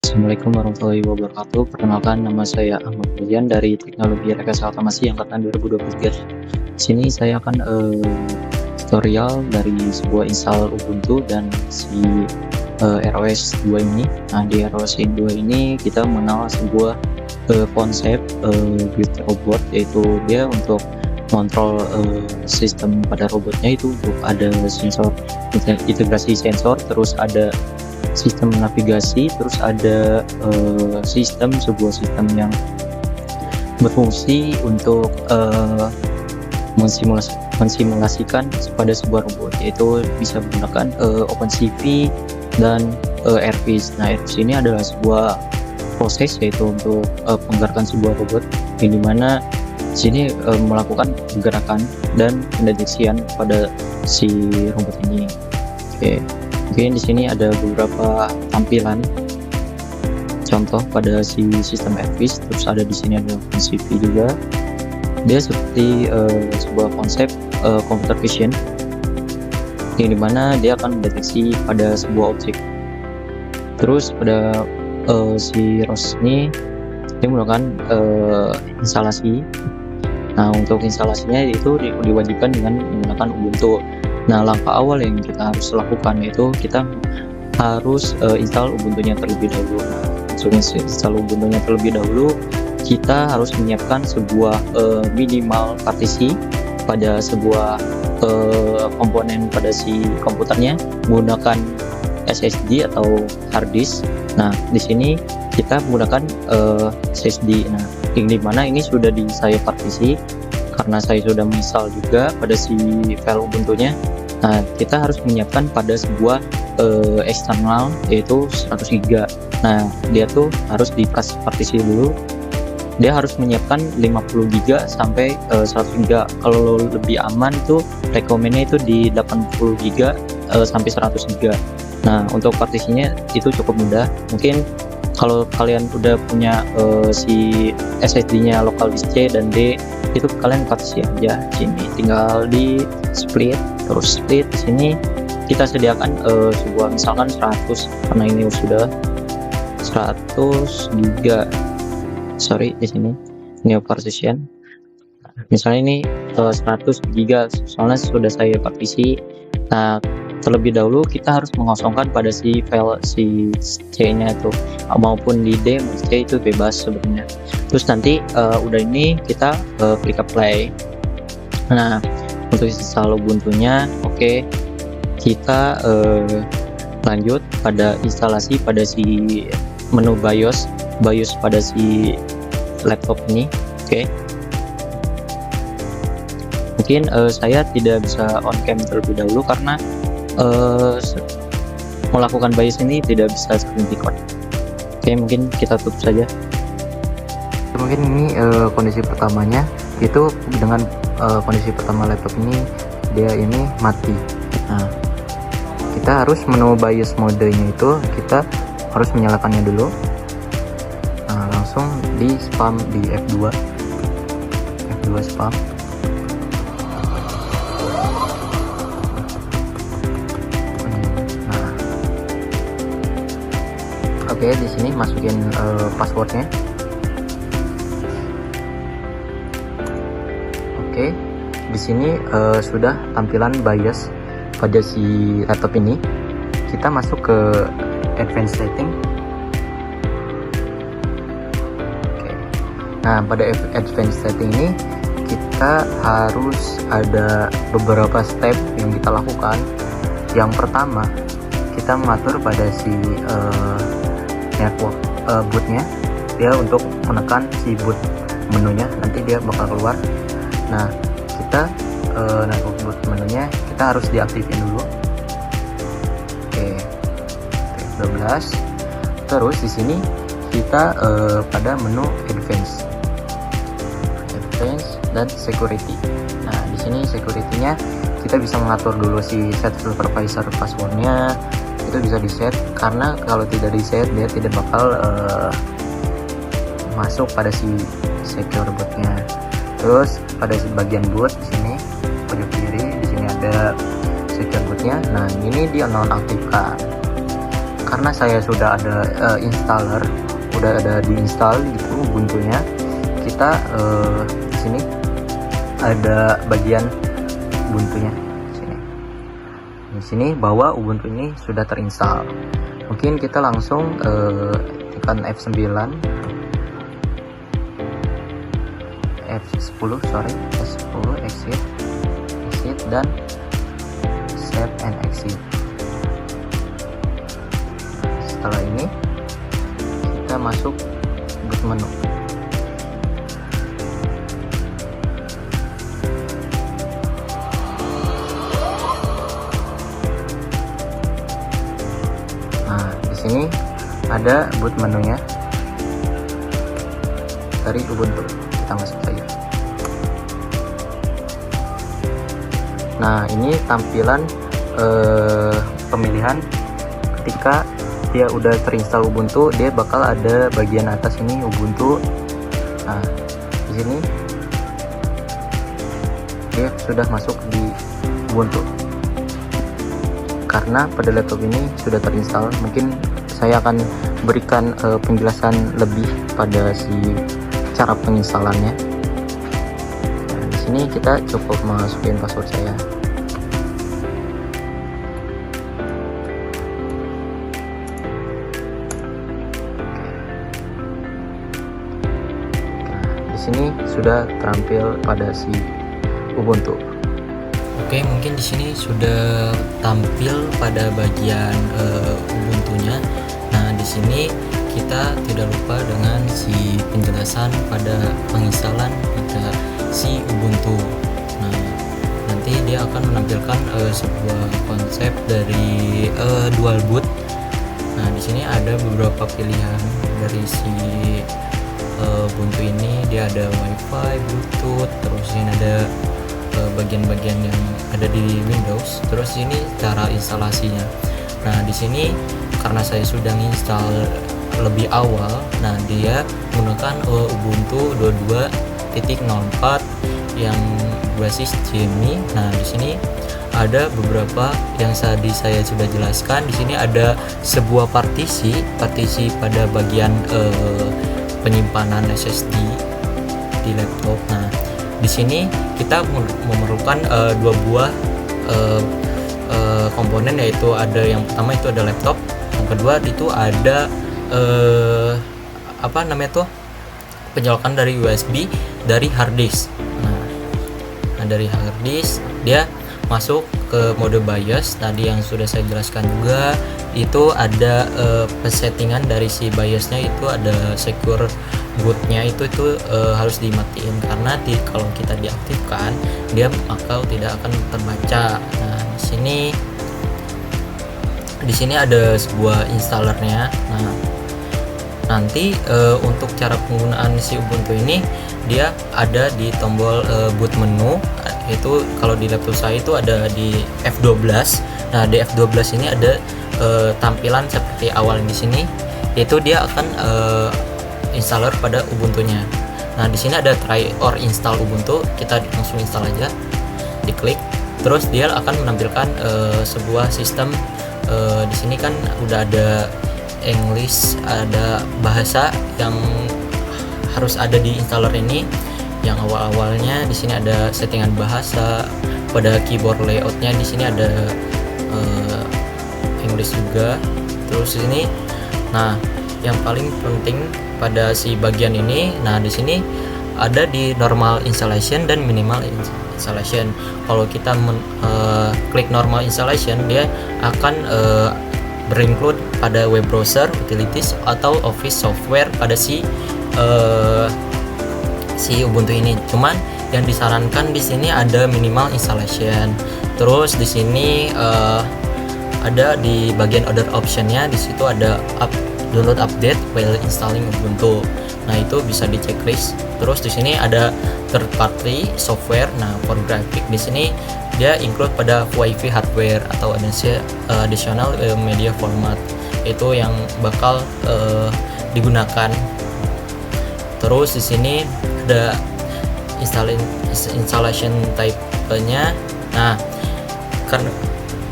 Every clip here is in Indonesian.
Assalamualaikum warahmatullahi wabarakatuh. Perkenalkan, nama saya Ahmad Fuzian dari Teknologi Rekayasa Otomasi angkatan 2023. Di sini saya akan tutorial dari sebuah install Ubuntu dan si ROS 2 ini. Nah, di ROS 2 ini kita mengenal sebuah konsep build robot, yaitu dia untuk kontrol sistem pada robotnya itu untuk ada sensor, integrasi sensor, terus ada sistem navigasi, terus ada sebuah sistem yang berfungsi untuk mensimulasikan pada sebuah robot, yaitu bisa menggunakan OpenCV dan AirVis. Nah, AirVis ini adalah sebuah proses, yaitu untuk menggerakkan sebuah robot, yang dimana sini melakukan gerakan dan pendeteksian pada si robot ini. Oke. Mungkin di sini ada beberapa tampilan contoh pada si sistem AirVis, terus ada di sini ada OpenCV juga. Dia seperti sebuah konsep computer vision, yang dimana dia akan mendeteksi pada sebuah objek. Terus pada si ROS ini dia menggunakan instalasi. Nah, untuk instalasinya itu diwajibkan dengan menggunakan Ubuntu. Nah, langkah awal yang kita harus lakukan yaitu kita harus install Ubuntunya terlebih dahulu. Nah, untuk install Ubuntunya terlebih dahulu, kita harus menyiapkan sebuah minimal partisi pada sebuah komponen pada si komputernya menggunakan SSD atau hard disk. Nah, di sini kita menggunakan SSD. Nah, yang dimana ini sudah saya partisi karena saya sudah menginstal juga pada si file Ubuntunya. Nah, kita harus menyiapkan pada sebuah eksternal, yaitu 100 GB. Nah, dia tuh harus dikasih partisi dulu. Dia harus menyiapkan 50 GB sampai 100 GB. Kalau lebih aman tuh rekomennya itu di 80 GB sampai 100 GB. Nah, untuk partisinya itu cukup mudah. Mungkin kalau kalian udah punya si SSD-nya local disk C dan D, itu kalian partisi aja sini, tinggal di split. Terus split di sini kita sediakan sebuah misalkan 100, karena ini sudah 100 GB. Sorry, di sini new partition. Misalnya ini 100 GB, soalnya sudah saya partisi. Nah, terlebih dahulu kita harus mengosongkan pada si file si C-nya itu, maupun di D maupun C itu bebas sebenarnya. Terus nanti udah ini kita klik apply. Nah, untuk install Ubuntunya, oke, kita lanjut pada instalasi pada si menu BIOS pada si laptop ini. Oke. Mungkin saya tidak bisa on cam terlebih dahulu karena melakukan BIOS ini tidak bisa screen record. Oke, mungkin kita tutup saja. Mungkin ini kondisi pertamanya, itu dengan kondisi pertama laptop ini dia ini mati. Nah, kita harus menu BIOS modenya itu kita harus menyalakannya dulu. Nah, langsung di spam di F2 spam. Nah, oke, di sini masukin passwordnya. Oke, di sini sudah tampilan BIOS pada si laptop ini. Kita masuk ke advanced setting. Oke. Nah, pada advanced setting ini kita harus ada beberapa step yang kita lakukan. Yang pertama, kita mengatur pada si network bootnya, dia untuk menekan si boot menunya, nanti dia bakal keluar. Nah, kita network boot menunya kita harus diaktifin dulu. Oke, 12. Terus di sini kita pada menu advance dan security. Nah, di sini security-nya kita bisa mengatur dulu si set supervisor passwordnya, itu bisa di set, karena kalau tidak di set dia tidak bakal masuk pada si secure bootnya. Terus pada bagian boot di sini pojok kiri, di sini ada secure bootnya. Nah, ini dia nonaktifkan. karena saya sudah ada installer, udah ada diinstal gitu Ubuntu-nya, kita di sini ada bagian Ubuntu-nya sini. Di sini bahwa Ubuntu ini sudah terinstall. Mungkin kita langsung tekan F9, F10 exit dan save and exit. Setelah ini kita masuk boot menu. Nah, di sini ada boot menunya dari Ubuntu. Kita masuk saja. Nah, ini tampilan pemilihan ketika dia udah terinstall Ubuntu, dia bakal ada bagian atas ini Ubuntu. Nah, di sini dia sudah masuk di Ubuntu. Karena pada laptop ini sudah terinstall, mungkin saya akan berikan penjelasan lebih pada si cara penginstalannya. Nah, di sini kita cukup masukin password saya. Sini sudah terampil pada si Ubuntu. Oke, mungkin di sini sudah tampil pada bagian Ubuntunya. Nah, di sini kita tidak lupa dengan si penjelasan pada penginstalan pada si Ubuntu. Nah, nanti dia akan menampilkan sebuah konsep dari dual boot. Nah, di sini ada beberapa pilihan dari si Ubuntu ini. Dia ada WiFi, Bluetooth, terus ini ada bagian-bagian yang ada di Windows. Terus ini cara instalasinya. Nah, di sini karena saya sudah install lebih awal, nah dia menggunakan Ubuntu 22.04 yang basis Gemini. Nah, di sini ada beberapa yang tadi saya sudah jelaskan. Di sini ada sebuah partisi pada bagian penyimpanan SSD di laptop. Nah, di sini kita memerlukan dua buah komponen, yaitu ada yang pertama itu ada laptop, yang kedua itu ada penyolokan dari USB dari hard disk. Nah, dari hard disk dia masuk ke mode BIOS tadi yang sudah saya jelaskan juga. Itu ada settingan dari si BIOSnya, itu ada secure bootnya itu harus dimatiin karena kalau kita diaktifkan dia maka tidak akan terbaca. Nah, di sini ada sebuah installernya. Nah, nanti untuk cara penggunaan si Ubuntu ini dia ada di tombol boot menu. Itu kalau di laptop saya itu ada di F12. Nah, di F12 ini ada tampilan seperti awal di sini, yaitu dia akan installer pada Ubuntunya. Nah, di sini ada try or install Ubuntu, kita langsung install aja, diklik, terus dia akan menampilkan sebuah sistem. Di sini kan udah ada English, ada bahasa yang harus ada di installer ini. Yang awal-awalnya di sini ada settingan bahasa, pada keyboard layoutnya di sini ada English juga. Terus ini, nah yang paling penting pada si bagian ini, nah di sini ada di normal installation dan minimal installation. Kalau kita klik normal installation, dia akan berinclude pada web browser, utilities atau office software pada si Ubuntu ini. Cuman yang disarankan di sini ada minimal installation. Terus di sini ada di bagian other optionnya, di situ ada download update while installing Ubuntu. Nah, itu bisa di checklist. Terus di sini ada third party software. Nah, for graphic di sini dia include pada WiFi hardware atau additional media format. Itu yang bakal digunakan. Terus di sini ada installation type-nya. Nah,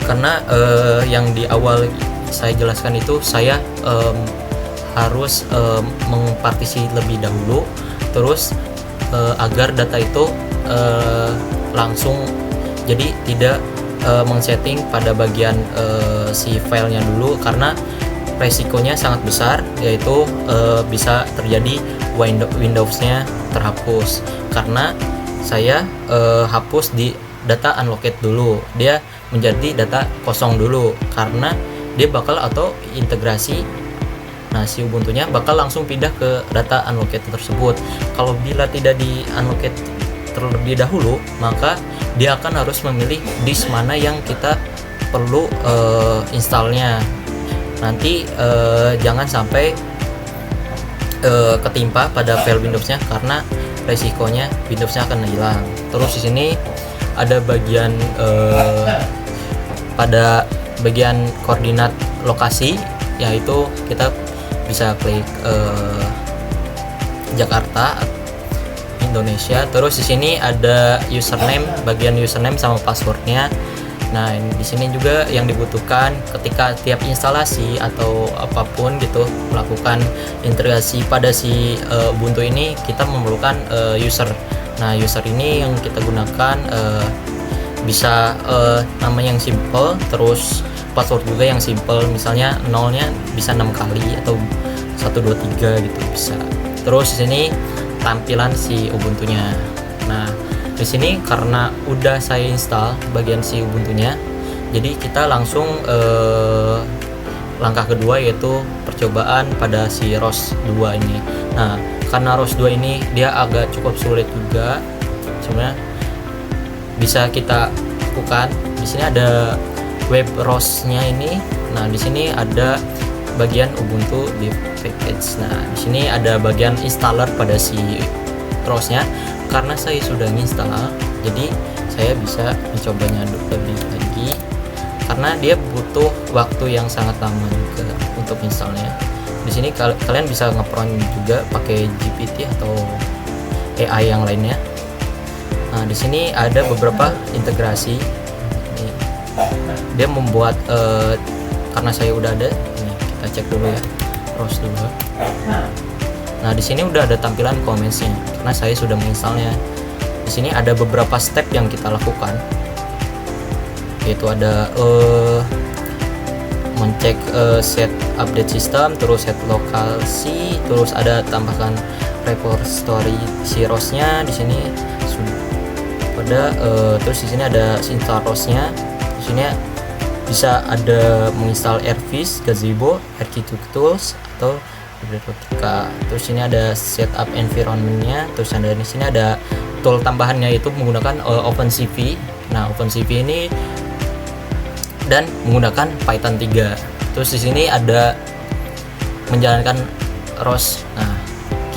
karena yang di awal saya jelaskan itu, saya harus mengpartisi lebih dahulu, terus agar data itu langsung, jadi tidak men-setting pada bagian si filenya dulu, karena resikonya sangat besar, yaitu bisa terjadi Windowsnya terhapus. Karena saya hapus di data unlocked dulu, dia menjadi data kosong dulu, karena dia bakal auto integrasi. Nah, si Ubuntu-nya bakal langsung pindah ke data unlocked tersebut. Kalau bila tidak di unlocked terlebih dahulu, maka dia akan harus memilih disk mana yang kita perlu installnya. Nanti jangan sampai ketimpa pada file Windowsnya, karena resikonya Windowsnya akan hilang. Terus di sini ada bagian pada bagian koordinat lokasi, yaitu kita bisa klik Jakarta, Indonesia. Terus di sini ada username, bagian username sama passwordnya. Nah, di sini juga yang dibutuhkan ketika tiap instalasi atau apapun gitu melakukan integrasi pada si Ubuntu ini, kita memerlukan user. Nah, user ini yang kita gunakan bisa nama yang simple, terus password juga yang simple, misalnya nolnya bisa 6 kali atau 123 gitu bisa. Terus di sini tampilan si Ubuntunya. Nah, di sini karena udah saya install bagian si Ubuntunya, jadi kita langsung langkah kedua, yaitu percobaan pada si ROS 2 ini. Nah, karena ROS 2 ini dia agak cukup sulit juga, sebenarnya bisa kita lakukan. Di sini ada web ROS-nya ini. Nah, di sini ada bagian Ubuntu di package. Nah, di sini ada bagian installer pada si ROS-nya. Karena saya sudah install, jadi saya bisa mencobanya lebih lagi, karena dia butuh waktu yang sangat lama juga untuk installnya. Di sini kalian bisa ngepront juga pakai GPT atau AI yang lainnya. Nah, di sini ada beberapa integrasi. Ini dia membuat karena saya udah ada. Ini kita cek dulu ya, ROS dulu. Nah, di sini udah ada tampilan comments-nya karena saya sudah menginstalnya. Di sini ada beberapa step yang kita lakukan, yaitu ada mencek set update system, terus set lokasi, terus ada tambahkan repository si ROS-nya. Di sini pada terus di sini ada install ROS-nya. Di sini bisa ada menginstal Airfish, Gazebo, ArchiTools atau biblioteca. Terus ini ada setup environment-nya. Terus ada di sini ada tool tambahannya, yaitu menggunakan OpenCV. Nah, OpenCV ini dan menggunakan Python 3. Terus di sini ada menjalankan ROS. Nah,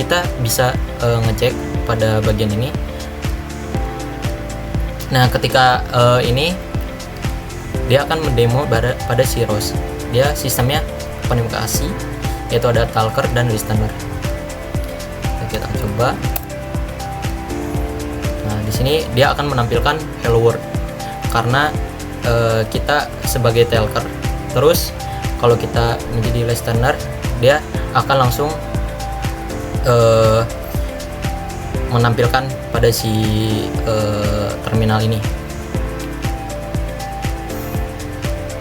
kita bisa ngecek pada bagian ini. Nah, ketika ini dia akan mendemo pada si ROS. Dia sistemnya komunikasi, yaitu ada talker dan listener. Nah, kita coba. Nah, di sini dia akan menampilkan hello world karena kita sebagai talker. Terus kalau kita menjadi listener, dia akan langsung menampilkan pada si terminal ini.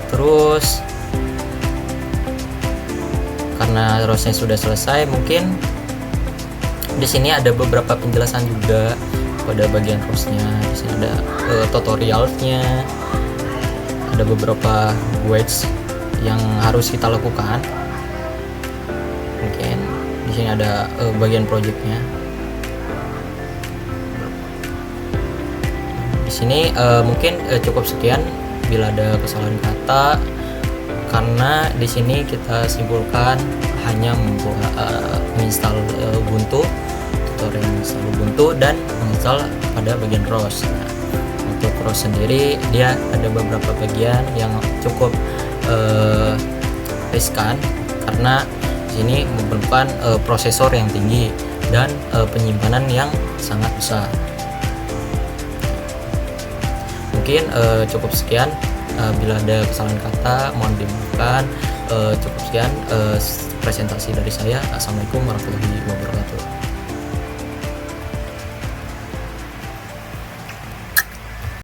Terus karena ROS-nya sudah selesai, mungkin di sini ada beberapa penjelasan juga pada bagian ROS-nya. Di sini ada tutorialnya, ada beberapa guides yang harus kita lakukan. Mungkin di sini ada bagian projectnya. Di sini mungkin cukup sekian. Bila ada kesalahan kata, karena di sini kita simpulkan hanya menginstal Ubuntu, tutorial menginstal Ubuntu dan menginstal pada bagian ROS. Nah, untuk ROS sendiri dia ada beberapa bagian yang cukup riskan, karena di sini memerlukan prosesor yang tinggi dan penyimpanan yang sangat besar. Mungkin cukup sekian. Bila ada kesalahan kata mohon dimaafkan. cukup sekian presentasi dari saya. Assalamualaikum warahmatullahi wabarakatuh.